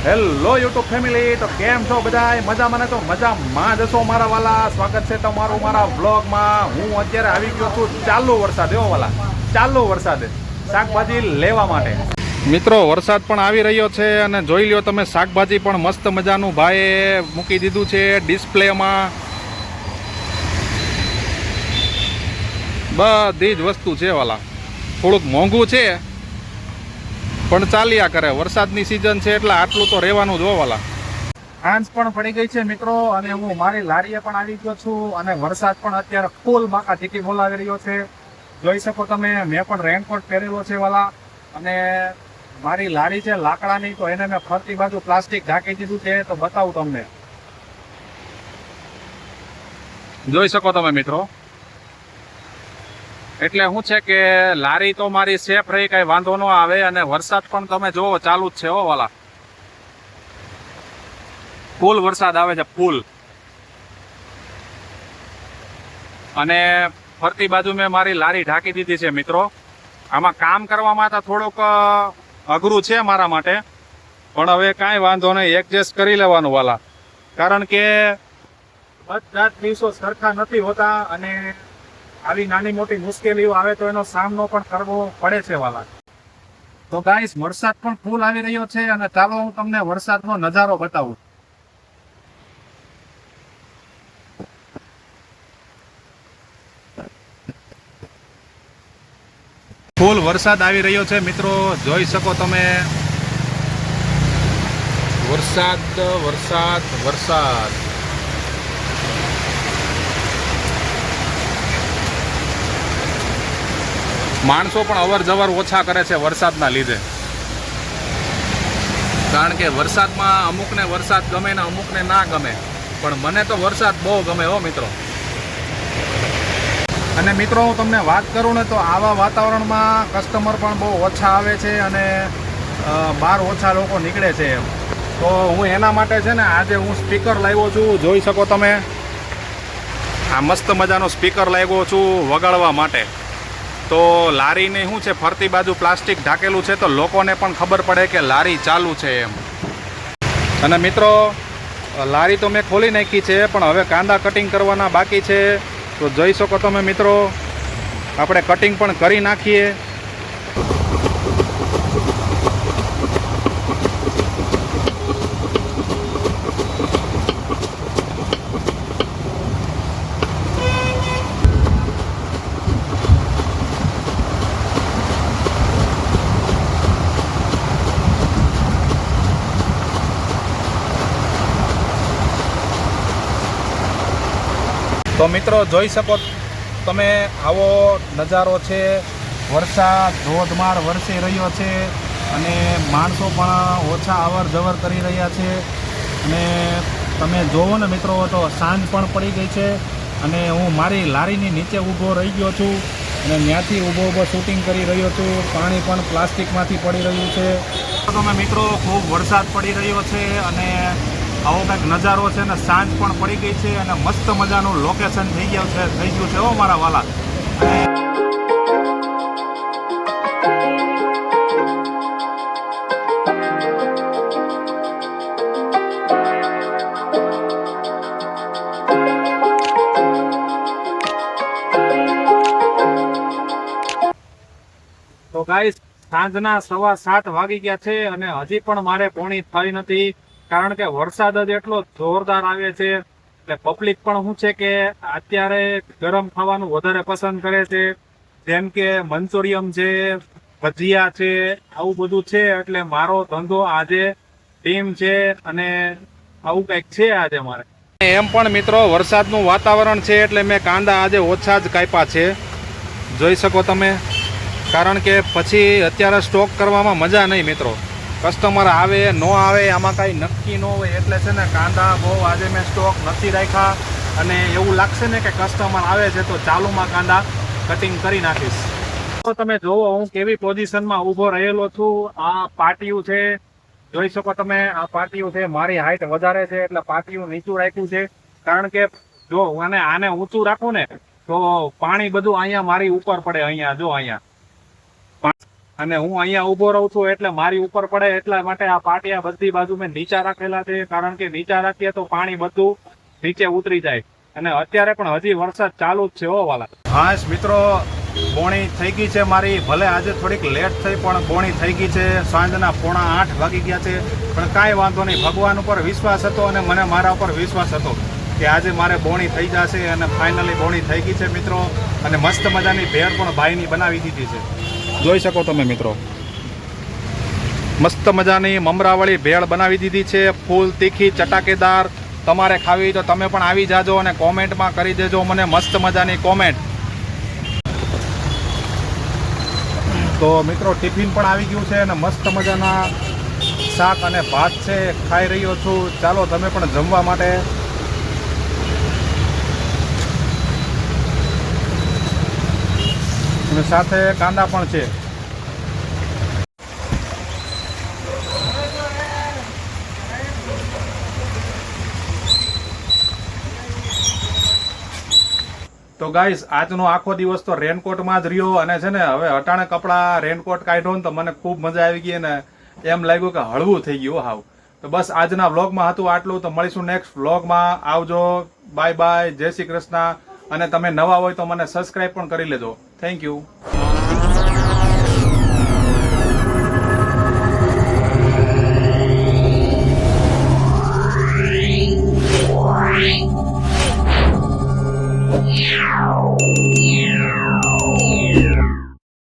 Hello YouTube family, તો કેમ છો બધા? મજામાં ને? તો મજામાં જશો મારા વાલા. સ્વાગત છે તમારું મારા વ્લોગમાં. હું અત્યારે આવી ગયો છું ચાલુ વરસાદ, એવો વાલા, ચાલુ વરસાદે શાકભાજી લેવા માટે. મિત્રો, વરસાદ પણ આવી રહ્યો છે અને જોઈ લ્યો તમે, શાકભાજી પણ મસ્ત મજાનું ભાઈએ મૂકી દીધું છે ડિસ્પ્લેમાં. બધી જ વસ્તુ છે વાલા. થોડુંક મોંઘું છે પણ ચાલ્યા કરે. વરસાદની સિઝન છે એટલે આટલું તો રહેવાનું જ હોવાલા. સાંજ પણ પડી ગઈ છે મિત્રો, અને હું મારી લારીએ પણ આવી ગયો છું અને વરસાદ પણ અત્યારે ફૂલ બાકા ચીકી બોલાવી રહ્યો છે. જોઈ શકો તમે, મેં પણ રેનકોટ પહેરેલો છે વાલા. અને મારી લારી છે લાકડાની, તો એને મેં ફરતી બાજુ પ્લાસ્ટિક ઢાંકી દીધું છે. તો બતાવું તમને, જોઈ શકો તમે મિત્રો. એટલે શું છે કે લારી તો મારી સેફ રહી, કઈ વાંધો ન આવે. અને વરસાદ પણ તમે જોવો ચાલુ જ છે હો વાલા. ફૂલ વરસાદ આવે છે, ફૂલ. અને ફરતી બાજુ મેં મારી લારી ઢાંકી દીધી છે મિત્રો. આમાં કામ કરવામાં તો થોડુંક અઘરું છે મારા માટે, પણ હવે કાંઈ વાંધો નહીં, એડજસ્ટ કરી લેવાનું વાલા. કારણ કે બધા દિવસો સરખા નથી હોતા અને આવી નાની મોટી મુશ્કેલીઓ આવે તો એનો સામનો પણ કરવો પડે છે વાલા. તો ગાઈસ, વરસાદ પણ ફૂલ આવી રહ્યો છે અને ચાલો હું તમને વરસાદનો નજારો બતાવું. ફૂલ વરસાદ આવી રહ્યો છે મિત્રો, જોઈ શકો તમે. વરસાદ વરસાદ વરસાદ. માણસો પણ અવર જવર ઓછા કરે છે વરસાદના લીધે. કારણ કે વરસાદમાં અમુકને વરસાદ ગમે ને અમુકને ના ગમે, પણ મને તો વરસાદ બહુ ગમે હો મિત્રો. અને મિત્રો, હું તમને વાત કરું ને, તો આવા વાતાવરણમાં કસ્ટમર પણ બહુ ઓછા આવે છે અને બહાર ઓછા લોકો નીકળે છે. તો હું એના માટે છે ને આજે હું સ્પીકર લાવ્યો છું. જોઈ શકો તમે, આ મસ્ત મજાનો સ્પીકર લાવ્યો છું વગાડવા માટે. તો લારીને શું છે, ફરતી બાજુ પ્લાસ્ટિક ઢાંકેલું છે, તો લોકોને પણ ખબર પડે કે લારી ચાલુ છે એમ. અને મિત્રો, લારી તો મેં ખોલી નાખી છે, પણ હવે કાંદા કટિંગ કરવાના બાકી છે. તો જોઈ શકો તમે મિત્રો, આપણે કટિંગ પણ કરી નાખીએ. તો મિત્રો, જોઈ શકો તમે, આવો નજારો છે. વરસાદ ધોધમાર વરસી રહ્યો છે અને માણસો પણ ઓછા અવર જવર કરી રહ્યા છે. અને તમે જોવો ને મિત્રો, તો સાંજ પણ પડી ગઈ છે અને હું મારી લારીની નીચે ઊભો રહી ગયો છું અને ત્યાંથી ઊભો શૂટિંગ કરી રહ્યો છું. પાણી પણ પ્લાસ્ટિકમાંથી પડી રહ્યું છે. તમે મિત્રો, ખૂબ વરસાદ પડી રહ્યો છે અને આવો કંઈક નજારો છે ને. સાંજ પણ પડી ગઈ છે અને મસ્ત મજાનું લોકેશન થઈ ગયું છે હો મારા વાલા. તો ગાઈસ, સાંજના 7:15 વાગી ગયા છે અને હજી પણ મારે પોણી થઈ નથી. કારણ કે વરસાદ જ એટલો જોરદાર આવે છે. એટલે પબ્લિક પણ શું છે કે અત્યારે ગરમ ખાવાનું વધારે પસંદ કરે છે. જેમ કે મંચુરિયમ છે, ભજીયા છે, આવું બધું છે. એટલે મારો ધંધો આજે ટીમ છે અને આવું કંઈક છે આજે મારે. એમ પણ મિત્રો, વરસાદનું વાતાવરણ છે એટલે મેં કાંદા આજે ઓછા જ કાપ્યા છે, જોઈ શકો તમે. કારણ કે પછી અત્યારે સ્ટોક કરવામાં મજા નહીં મિત્રો. કસ્ટમર આવે ન આવે આમાં કાંઈ નક્કી ન હોય. એટલે છે ને કાંદા બહુ આજે મેં સ્ટોક નથી રાખ્યા. અને એવું લાગશે ને કે કસ્ટમર આવે છે તો ચાલુમાં કાંદા કટિંગ કરી નાખીશ. તો તમે જોવો હું કેવી પોઝિશનમાં ઊભો રહેલો છું. આ પાટિયું છે, જોઈ શકો તમે. આ પાટિયું છે, મારી હાઈટ વધારે છે એટલે પાટિયું નીચું રાખ્યું છે. કારણ કે જો આને ઊંચું રાખું ને તો પાણી બધું અહીંયા મારી ઉપર પડે. અહીંયા જો, અહીંયા અને હું અહીંયા ઊભો રહું છું એટલે મારી ઉપર પડે એટલા માટે આ પાટિયા બધી બાજુ મેં નીચા રાખેલા છે, કારણ કે નીચા રાખીએ તો પાણી બધું નીચે ઉતરી જાય. અને અત્યારે પણ હજી વરસાદ ચાલુ જ છે હો વાલા. હા મિત્રો, બોણી થઈ ગઈ છે મારી. ભલે આજે થોડીક લેટ થઈ પણ બોણી થઈ ગઈ છે. સાંજના 7:45 વાગી ગયા છે, પણ કાંઈ વાંધો નહીં. ભગવાન ઉપર વિશ્વાસ હતો અને મને મારા ઉપર વિશ્વાસ હતો કે આજે મારે બોણી થઈ જશે, અને ફાઇનલી બોણી થઈ ગઈ છે મિત્રો. અને મસ્ત મજાની ભેળ પણ ભાઈની બનાવી દીધી છે, જોઈ શકો તમે મિત્રો. મસ્ત મજાની મમરાવાળી ભેળ બનાવી દીધી છે, ફૂલ તીખી ચટાકેદાર. તમારે ખાવી તો તમે પણ આવી જાજો અને કોમેન્ટમાં કરી દેજો મને મસ્ત મજાની કોમેન્ટ. તો મિત્રો ટિફિન પણ આવી ગયું છે અને મસ્ત મજાના શાક અને ભાત છે, ખાઈ રહ્યો છું. ચાલો તમે પણ જમવા માટે. અને સાથે કાંદા પણ છે. તો ગાઈસ, આજનો આખો દિવસ તો રેનકોટમાં જ રહ્યો. અને છે ને હવે અટાણે કપડાં રેનકોટ કાઢ્યો ને તો મને ખૂબ મજા આવી ગઈ ને એમ લાગ્યું કે હળવું થઈ ગયું હાવ. તો બસ આજના વ્લોગમાં હતું આટલું. તો મળીશું નેક્સ્ટ વ્લોગમાં. આવજો, બાય બાય, જય શ્રી કૃષ્ણ. અને તમે નવા હોય તો મને સબસ્ક્રાઈબ પણ કરી લેજો. Thank you.